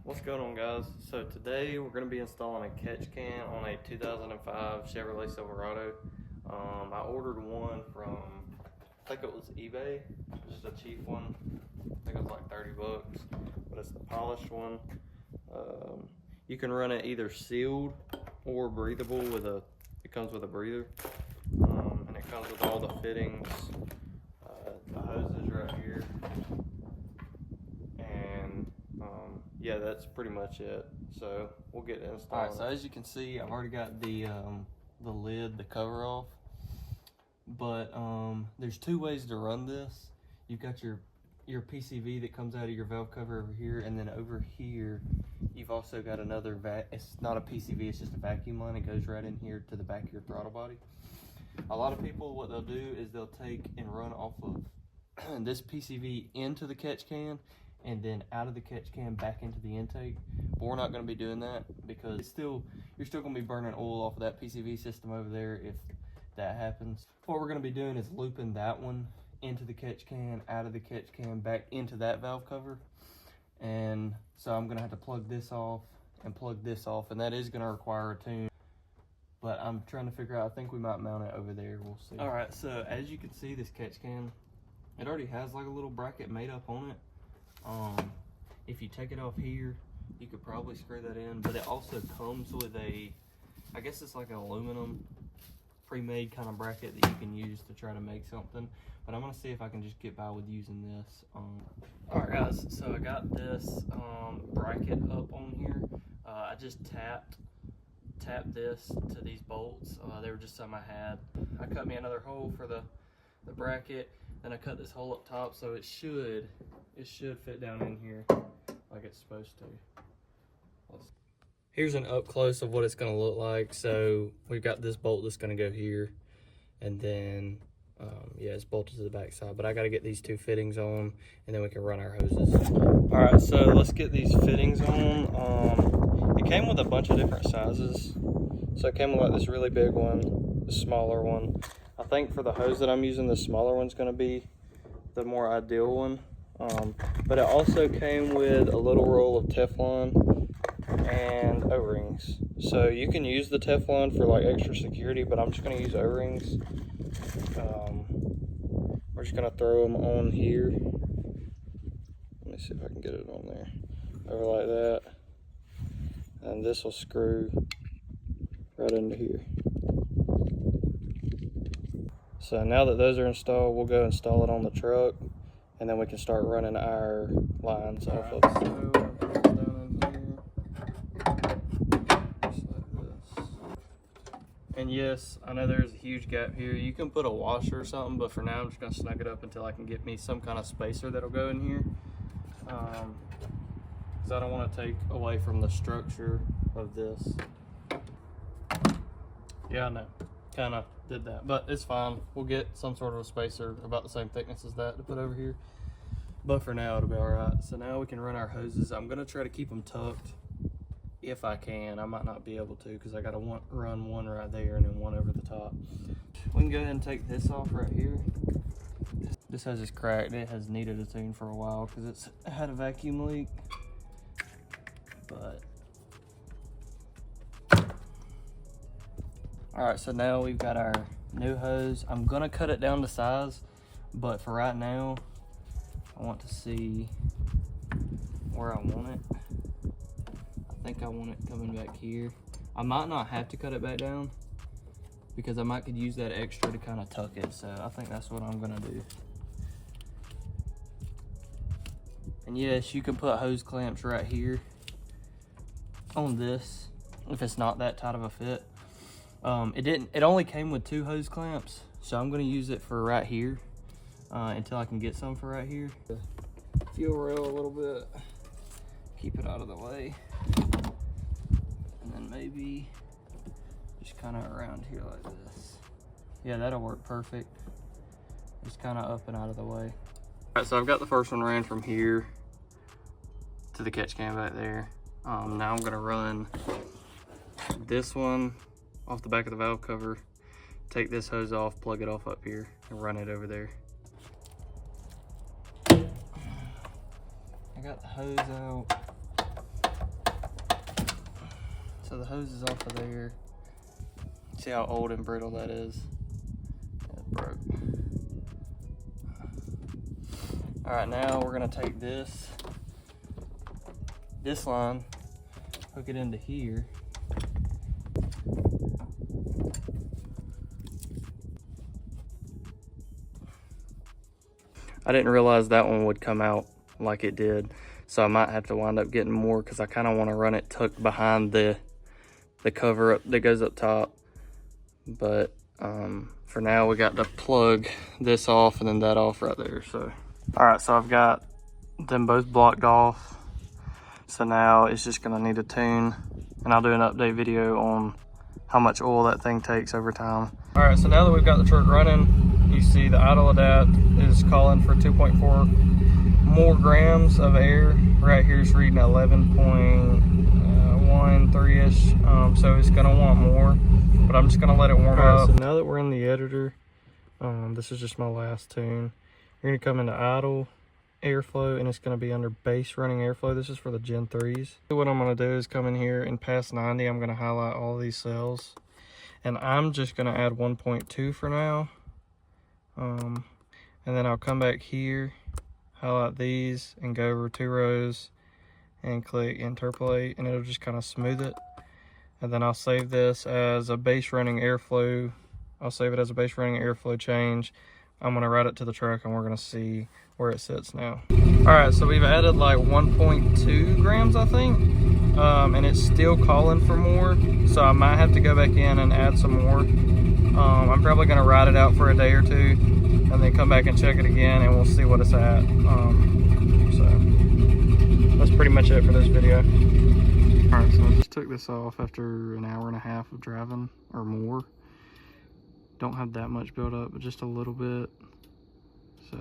What's going on, guys? So today we're going to be installing a catch can on a 2005 Chevrolet Silverado. I ordered one from, I think it was eBay, just a cheap one. I think it was like 30 bucks, but it's the polished one. You can run it either sealed or breathable it comes with a breather. And it comes with all the fittings, the hoses right here. Yeah, that's pretty much it. So we'll get it installed. All right, so as you can see, I've already got the lid, the cover off. But there's two ways to run this. You've got your PCV that comes out of your valve cover over here, and then over here you've also got another it's not a PCV, it's just a vacuum line. It goes right in here to the back of your throttle body. A lot of people, what they'll do is they'll take and run off of this PCV into the catch can, and then out of the catch can back into the intake. But we're not going to be doing that because you're still going to be burning oil off of that PCV system over there if that happens. What we're going to be doing is looping that one into the catch can, out of the catch can, back into that valve cover. And so I'm going to have to plug this off and plug this off, and that is going to require a tune. But I'm trying to figure out, I think we might mount it over there, we'll see. All right, so as you can see, this catch can, it already has like a little bracket made up on it. If you take it off here, you could probably screw that in, but it also comes with I guess it's like an aluminum pre-made kind of bracket that you can use to try to make something. But I'm gonna see if I can just get by with using this. All right, guys, so I got this bracket up on here. I just tapped this to these bolts. They were just something I had. I cut me another hole for the bracket, then I cut this hole up top, so it should fit down in here like it's supposed to. Here's an up close of what it's going to look like. So we've got this bolt that's going to go here, and then yeah, it's bolted to the back side, but I got to get these two fittings on, and then we can run our hoses. All right, so let's get these fittings on. It came with a bunch of different sizes. So it came with like this really big one, the smaller one. I think for the hose that I'm using, the smaller one's going to be the more ideal one. But it also came with a little roll of Teflon and O-rings. So you can use the Teflon for like extra security, but I'm just going to use O-rings. We're just going to throw them on here. Let me see if I can get it on there. Over like that. And this will screw right into here. So now that those are installed, we'll go install it on the truck, and then we can start running our lines off of it. So we'll put it down in here, just like this. And yes, I know there's a huge gap here. You can put a washer or something, but for now I'm just gonna snug it up until I can get me some kind of spacer that'll go in here. Because I don't want to take away from the structure of this. Yeah, I know, kind of did that, but it's fine. We'll get some sort of a spacer about the same thickness as that to put over here, but for now it'll be all right. So now we can run our hoses. I'm gonna try to keep them tucked if I can. I might not be able to because I gotta run one right there and then one over the top. We can go ahead and take this off right here. This hose is cracked. It has needed a tune for a while because it's had a vacuum leak, but all right, so now we've got our new hose. I'm gonna cut it down to size, but for right now, I want to see where I want it. I think I want it coming back here. I might not have to cut it back down because I might could use that extra to kind of tuck it. So I think that's what I'm gonna do. And yes, you can put hose clamps right here on this if it's not that tight of a fit. It only came with 2 hose clamps, so I'm going to use it for right here until I can get some for right here. Fuel rail a little bit, keep it out of the way, and then maybe just kind of around here like this. Yeah, that'll work perfect. Just kind of up and out of the way. All right, so I've got the first one ran from here to the catch can back there. Now I'm going to run this one off the back of the valve cover, take this hose off, plug it off up here, and run it over there. I got the hose out. hose is off of there. See how old and brittle that is? It broke. All right, now we're gonna take this line, hook it into here. I didn't realize that one would come out like it did, so I might have to wind up getting more because I kind of want to run it tucked behind the cover up that goes up top. But for now, we got to plug this off and then that off right there. So, all right, so I've got them both blocked off. So now it's just gonna need a tune, and I'll do an update video on how much oil that thing takes over time. All right, so now that we've got the truck running, you see the idle adapt is calling for 2.4 more grams of air. Right here it's reading 11.13-ish, so it's gonna want more, but I'm just gonna let it warm up. So now that we're in the editor, this is just my last tune. You're gonna come into idle, airflow, and it's going to be under base running airflow. This is for the Gen 3s. What I'm going to do is come in here and past 90, I'm going to highlight all these cells, and I'm just going to add 1.2 for now. And then I'll come back here, highlight these, and go over 2 rows and click interpolate, and it'll just kind of smooth it. And then I'll save this as a base running airflow. I'll save it as a base running airflow change. I'm gonna route it to the truck and we're gonna see where it sits now. All right, so we've added like 1.2 grams, I think. And it's still calling for more. So I might have to go back in and add some more. I'm probably gonna ride it out for a day or two and then come back and check it again and we'll see what it's at. So that's pretty much it for this video. All right, so I just took this off after an hour and a half of driving or more. Don't have that much built up, but just a little bit. So